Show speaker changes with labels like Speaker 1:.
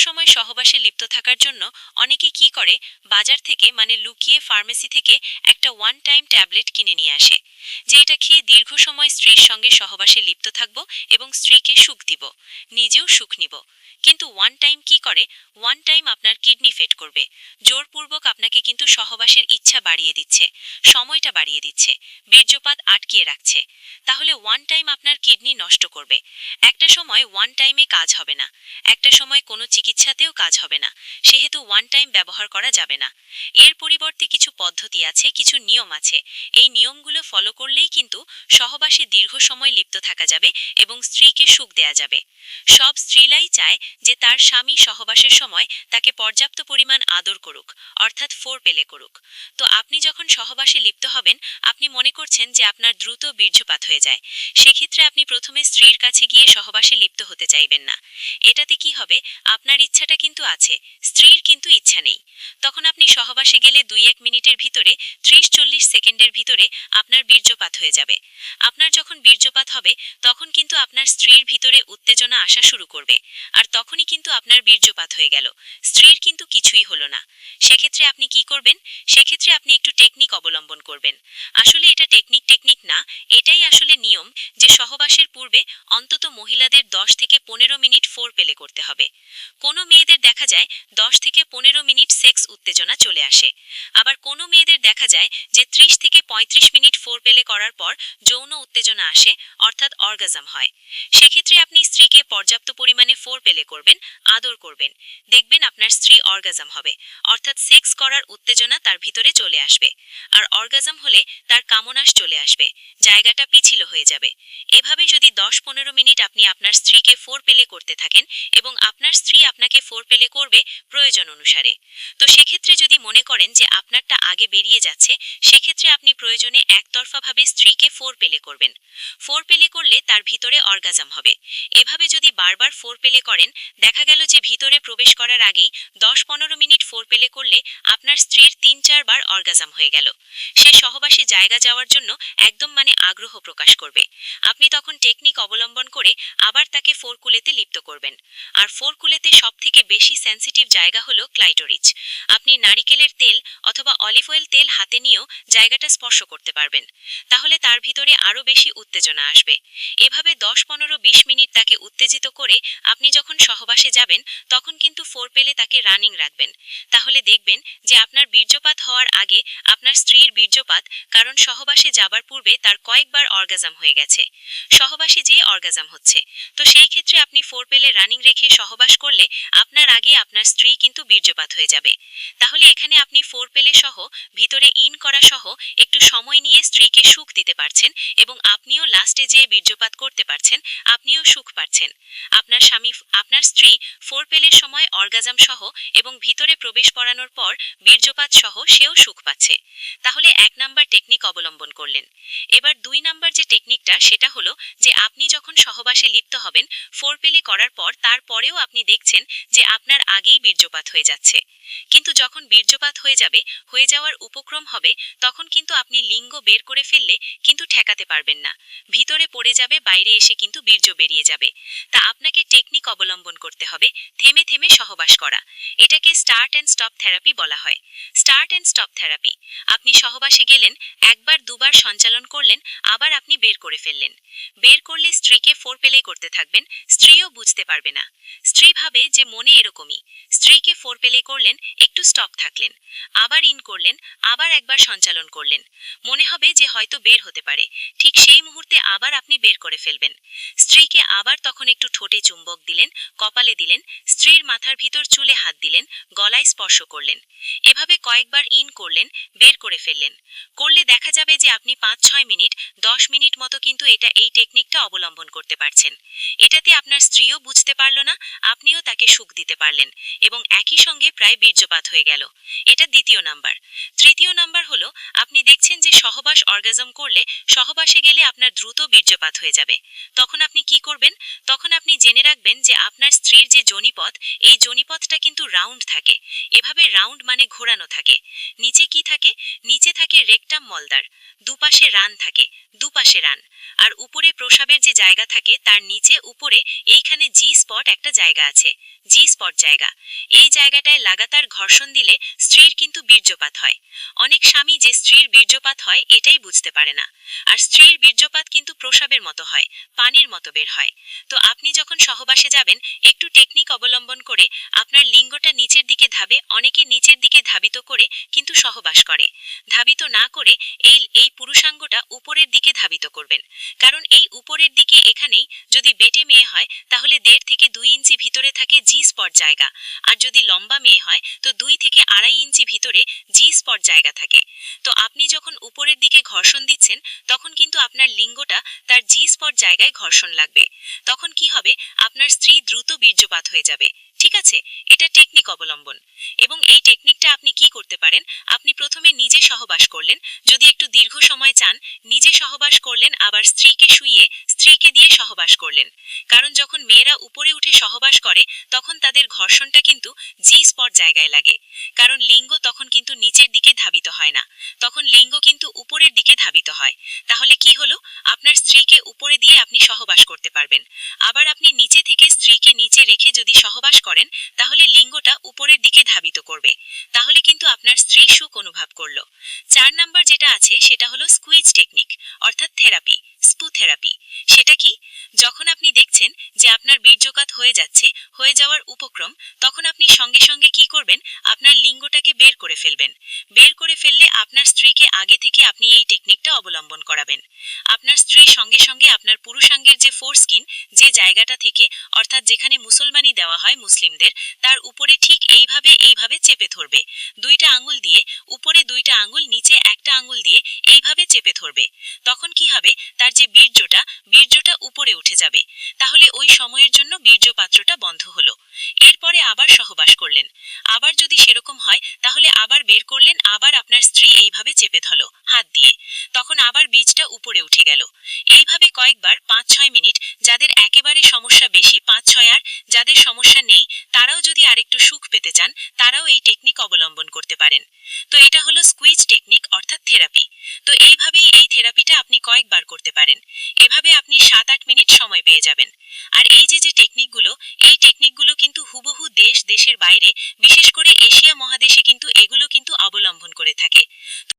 Speaker 1: সময় সহবাসে লিপ্ত থাকার জন্য অনেকে কি করে, বাজার থেকে লুকিয়ে ফার্মেসি থেকে একটা ওয়ান টাইম ট্যাবলেট কিনে নিয়ে আসে, যে এটা খেয়ে দীর্ঘ সময় স্ত্রীর সঙ্গে সহবাসে লিপ্ত থাকব এবং স্ত্রীকে সুখ দিব, নিজেও সুখ নিব। কিন্তু ওয়ান টাইম কি করে, ওয়ান টাইম আপনার কিডনি ফেট করবে, জোরপূর্বক আপনাকে কিন্তু সহবাসের ইচ্ছা বাড়িয়ে দিচ্ছে, সময়টা বাড়িয়ে দিচ্ছে, বীর্যপাত আটকিয়ে রাখছে। তাহলে ওয়ান টাইম আপনার কিডনি নষ্ট করবে। একটা সময় ওয়ান টাইমে কাজ হবে না, একটা সময় কোনো চিকিৎসাতেও কাজ হবে না, সেহেতু ওয়ান টাইম ব্যবহার করা যাবে না। এর পরিবর্তে কিছু পদ্ধতি আছে, কিছু নিয়ম আছে। এই নিয়মগুলো ফলো করলেই কিন্তু সহবাসে দীর্ঘ সময় লিপ্ত থাকা যাবে এবং স্ত্রীকে সুখ দেয়া যাবে। সব স্ত্রীলাই চায় যে তার স্বামী সহবাসের সময় তাকে পর্যাপ্ত পরিমাণ আদর করুক, অর্থাৎ ফোর পেলে করুক। তো আপনি যখন সহবাসে লিপ্ত হবেন, আপনি মনে করছেন যে আপনার দ্রুত বীর্যপাত হয়ে যায়, সেক্ষেত্রে আপনি প্রথমে স্ত্রীর কাছে গিয়ে সহবাসে লিপ্ত হতে চাইবেন না। এটাতে কি হবে, আপনার ইচ্ছাটা কিন্তু আছে, স্ত্রীর কিন্তু ইচ্ছা নেই। তখন আপনি সহবাসে গেলে 2-1 মিনিটের ভিতরে, 30-40 সেকেন্ডের ভিতরে আপনার বীর্যপাত হয়ে যাবে। আপনার যখন বীর্যপাত হবে, তখন কিন্তু আপনার স্ত্রীর ভিতরে উত্তেজনা আসা শুরু করবে, আর তখনই কিন্তু আপনার বীর্যপাত হয়ে গেল, স্ত্রীর কিন্তু কিছুই হলো না। সেক্ষেত্রে আপনি কি করবেন, সেক্ষেত্রে আপনি একটু টেকনিক অবলম্বন করবেন। আসলে এটা টেকনিক না, এটাই আসলে নিয়ম, যে সহবাসের পূর্বে অন্তত মহিলাদের 10 থেকে 15 মিনিট ফোর পেলে করতে হবে। কোনো মেয়েদের দেখা যায় 10 থেকে 15 মিনিট সেক্স উত্তেজনা চলে আসে, আবার কোনো মেয়েদের দেখা যায় যে 30 থেকে 35 মিনিট ফোর পেলে করার পর যৌন উত্তেজনা আসে, অর্থাৎ অর্গাজম হয়। সেক্ষেত্রে আপনি স্ত্রীকে পর্যাপ্ত পরিমাণে ফোর পেলে করবেন, আদর করবেন, দেখবেন আপনার স্ত্রী অর্গাজম হবে, অর্থাৎ সেক্স করার উত্তেজনা তার ভিতরে চলে আসবে। আর অর্গাজম হলে তার কামনাস চলে আসবে, জায়গাটা পিছিল হয়ে যাবে। এভাবে যদি 10-15 মিনিট আপনি আপনার স্ত্রীকে ফোর পেলে করতে থাকেন এবং আপনার স্ত্রী আপনাকে ফোর পেলে করবে প্রয়োজন অনুসারে। তো সেক্ষেত্রে যদি মনে করেন যে আপনারটা আগে বেরিয়ে যাচ্ছে, সেক্ষেত্রে আপনি প্রয়োজনে একতরফাভাবে স্ত্রীকে ফোর পেলে করবেন। ফোর পেলে করলে তার ভিতরে অর্গাজম হবে। এভাবে যদি বারবার ফোর পেলে করেন, দেখা গেল যে ভিতরে প্রবেশ করার আগেই 10-15 মিনিট ফোর পেলে করলে আপনার স্ত্রীর 3-4 বার অর্গাজম হয়ে গেল। সে সহবাসে জায়গা যাওয়ার জন্য একদম আগ্রহ প্রকাশ করবে। আপনি তখন টেকনিক অবলম্বন করে আবার তাকে ফোর কুলেতে লিপ্ত করবেন। আর ফোর কুলেতে সবথেকে বেশি সেন্সিটিভ জায়গা হলো ক্লাইটোরিস। আপনি নারিকেলের তেল অথবা অলিভ অয়েল তেল হাতে নিয়েও জায়গাটা স্পর্শ করতে পারবেন, তাহলে তার ভিতরে আরও বেশি উত্তেজনা আসবে। এভাবে 10-15-20 মিনিট তাকে উত্তেজিত করে আপনি যখন সহবাসে যাবেন, তখন কিন্তু ফোর পেলে তাকে রানিং রাখবেন। তাহলে দেখবেন যে আপনার বীর্যপাত হওয়ার আগে আপনার স্ত্রীর বীর্যপাত, কারণ সহবাসে যাবার পূর্বে তার কয়েকবার অর্গাজম হয়ে গেছে, সহবাসে যেয়ে অর্গাজম হচ্ছে। তো সেই ক্ষেত্রে আপনি ফোর পেলে রানিং রেখে সহবাস করলে আপনার আগে আপনার স্ত্রী কিন্তু বীর্যপাত হয়ে যাবে। তাহলে এখানে আপনি ফোর পেলে সহ, ভিতরে ইন করা সহ একটু সময় নিয়ে স্ত্রীকে সুখ দিতে পারছেন এবং আপনিও লাস্টে যেয়ে বীর্যপাত করতে পারছেন, আপনিও সুখ পাচ্ছেন। আপনার স্ত্রী ফোর পেলের সময় অর্গাজম সহ এবং ভিতরে প্রবেশ করানোর পর বীর্যপাত সহ সেও সুখ পাচ্ছে। তাহলে 1 নাম্বার টেকনিক অবলম্বন করলেন। এবার 2 নাম্বার যে টেকনিকটা, সেটা হলো যে আপনি যখন সহবাসে লিপ্ত হবেন, ফোর পেলে করার পর তারপরেও আপনি দেখছেন যে আপনার আগেই বীর্যপাত হয়ে যাচ্ছে। কিন্তু যখন বীর্যপাত হয়ে যাওয়ার উপক্রম হবে, তখন কিন্তু আপনি লিঙ্গ বের করে ফেললে কিন্তু ঠেকাতে পারবেন না, ভিতরে পড়ে যাবে, বাইরে এসে কিন্তু বীর্য বেরিয়ে যাবে। তা আপনাকে টেকনিক অবলম্বন করতে হবে, থেমে থেমে সহবাস করা। এটাকে স্টার্ট অ্যান্ড স্টপ থেরাপি বলা হয়। স্টার্ট অ্যান্ড স্টপ থেরাপি, আপনি সহবাসে গেলেন, একবার দুবার সঞ্চালন করলেন, আবার আপনি বের করে ফেললেন। বের করলে স্ত্রীকে ফোর পেলে করতে থাকবেন, স্ত্রীও বুঝতে পারবে না। স্ত্রী ভাবে যে মনে এরকমই, স্ত্রীকে ফোর পেলে করলেন, একটু স্টপ থাকলেন, আবার ইন করলেন, আবার একবার সঞ্চালন করলেন, মনে হবে যে হয়তো বের হতে পারে। ঠিক সেই মুহূর্তে আবার আপনি বের করে ফেলবেন। স্ত্রীকে আবার তখন একটু ঠোঁটে চুম্বক দিলেন, কপালে দিলেন, স্ত্রীর মাথার ভিতর চুলে হাত দিলেন, গলায় স্পর্শ করলেন। এভাবে কয়েকবার ইন করলেন, বের করে ফেললেন। করলে দেখা যাবে যে আপনি 5-6 মিনিট, 10 মিনিট মতো কিন্তু এই টেকনিকটা অবলম্বন করতে পারছেন। এটাতে আপনার স্ত্রীও বুঝতে পারল না, আপনিও তাকে সুখ দিতে পারলেন এবং একই সঙ্গে প্রায় বীর্যপাত হয়ে গেল। এটা 2য় নাম্বার। 3য় নাম্বার হলো, আপনি দেখছেন যে সহবাস অর্গাজম করলে, সহবাসে গেলে আপনার দ্রুত বীর্যপাত হয়ে যাবে। তখন আপনি কি করবেন? তখন আপনি জেনে রাখবেন যে আপনার স্ত্রীর যে যোনিপথ, এই যোনিপথটা কিন্তু রাউন্ড থাকে। এভাবে রাউন্ড মানে ঘোরানো থাকে। নিচে কি থাকে? নিচে থাকে রেকটাম মলদার, দুপাশে রান থাকে, দুপাশে রান। আর উপরে প্রসাবের যে জায়গা থাকে, তার নিচে উপরে এইখানে জি স্পট একটা জায়গা আছে, জি স্পট জায়গা। এই জায়গাটায় লাগাতার ঘর্ষণ দিলে স্ত্রীর কিন্তু বীর্যপাত হয়। অনেক স্বামী যে স্ত্রীর বীর্যপাত হয় এটাই বুঝতে পারে না। আর স্ত্রীর বীর্যপাত কিন্তু প্রসাবের মতো হয়, পানির মতো বের হয়। তো আপনি যখন সহবাসে যাবেন, একটু টেকনিক অবলম্বন করে আপনার লিঙ্গটা নিচের দিকে ধাবে, অনেকে নিচের দিকে ধাবিত করে কিন্তু সহবাস করে। ধাবিত না করে এই এই পুরুষাঙ্গটা উপরের দিকে ধাবিত করবেন। কারণ এই উপরের দিকে এখানেই যদি বেটে মেয়ে হয় তাহলে 1.5 থেকে 2 ইঞ্চি ভিতরে থাকে জি স্পট জায়গা। আর যদি লম্বা মেয়ে হয় তো 2 থেকে 2.5 ইঞ্চি ভিতরে জি স্পট জায়গা থাকে। তো আপনি যখন উপরের দিকে ঘর্ষণ দিচ্ছেন তখন কিন্তু আপনার লিঙ্গটা তার জি স্পট জায়গায় ঘর্ষণ লাগবে। তখন কি হবে, আপনার স্ত্রী দ্রুত বীর্যপাত হয়ে যাবে। ঠিক আছে, এটা টেকনিক অবলম্বন। এবং এই টেকনিকটা আপনি কি করতে পারেন, আপনি প্রথমে নিজে সহবাস করলেন, যদি একটু দীর্ঘ সময় চান নিজে সহবাস করলেন, আবার স্ত্রীকে শুইয়ে স্ত্রীকে দিয়ে সহবাস করলেন। কারণ যখন মেয়েরা উপরে উঠে সহবাস করে তখন তাদের ঘর্ষণটা কিন্তু জি স্পট জায়গায় লাগে। কারণ লিঙ্গ তখন কিন্তু নিচের দিকে ধাবিত হয় না, তখন লিঙ্গ কিন্তু উপরের দিকে ধাবিত হয়। তাহলে কি হলো, আপনার স্ত্রীকে উপরে দিয়ে আপনি সহবাস করতে পারবেন। আবার আপনি নিচে থেকে স্ত্রীকে নিচে রেখে যদি সহবাস করেন তাহলে লিঙ্গটা উপরের দিকে ধাবিত করবে। তাহলে কিন্তু আপনার স্ত্রী সুখ অনুভব করলো। 4 নাম্বার যেটা আছে সেটা হলো স্কুইজ টেকনিক, অর্থাৎ থেরাপি, স্পু থেরাপি। সেটা কি, যখন আপনি দেখছেন যে আপনার বীর্যপাত হয়ে যাওয়ার উপক্রম, তখন আপনি সঙ্গে সঙ্গে কি করবেন, আপনার লিঙ্গটাকে বের করে ফেলবেন। বের করে ফেললে আপনার স্ত্রীকে আগে থেকে আপনি এই টেকনিকটা অবলম্বন করাবেন। আপনার স্ত্রী সঙ্গে সঙ্গে আপনার পুরুষাঙ্গের যে ফোরস্কিন, যে জায়গাটা থেকে, অর্থাৎ যেখানে মুসলমানি দেওয়া হয় মুসলিমদের, তার উপরে ঠিক এইভাবে এইভাবে চেপে ধরবে। 2টা আঙুল দিয়ে উপরে, 2টা আঙুল নিচে, একটা আঙুল দিয়ে এইভাবে চেপে ধরবে। তখন কি হবে, তার যে বীর্যটা উপরে উঠে যাবে। তাহলে ওই সময়ের জন্য বীর্যপাত্রটা বন্ধ হলো। এরপরে আবার সহবাস করলেন। আবার যদি সেরকম হয় তাহলে আবার বের করলেন, আবার আপনার স্ত্রী এইভাবে চেপে ধরলো হাত দিয়ে। তখন আবার বীজটা উপরে উঠে গেল। এইভাবে কয়েকবার 5-6 মিনিট, যাদের একেবারে সমস্যা বেশি 5-6, আর যাদের সমস্যা নেই তারাও যদি আরেকটু সুখ পেতে চান তারাও এই টেকনিক অবলম্বন করতে পারেন। তো এটা হলো স্কুইজ টেকনিক, অর্থাৎ থেরাপি। তো এইভাবেই এই থেরাপিটা আপনি কয়েকবার করতে পারেন। এভাবে আপনি 7-8 মিনিট সময় পেয়ে যাবেন। আর এই যে যে টেকনিকগুলো, এই টেকনিকগুলো কিন্তু হুবহু দেশের বাইরে, বিশেষ করে এশিয়া মহাদেশে কিন্তু এগুলো কিন্তু অবলম্বন করে থাকে।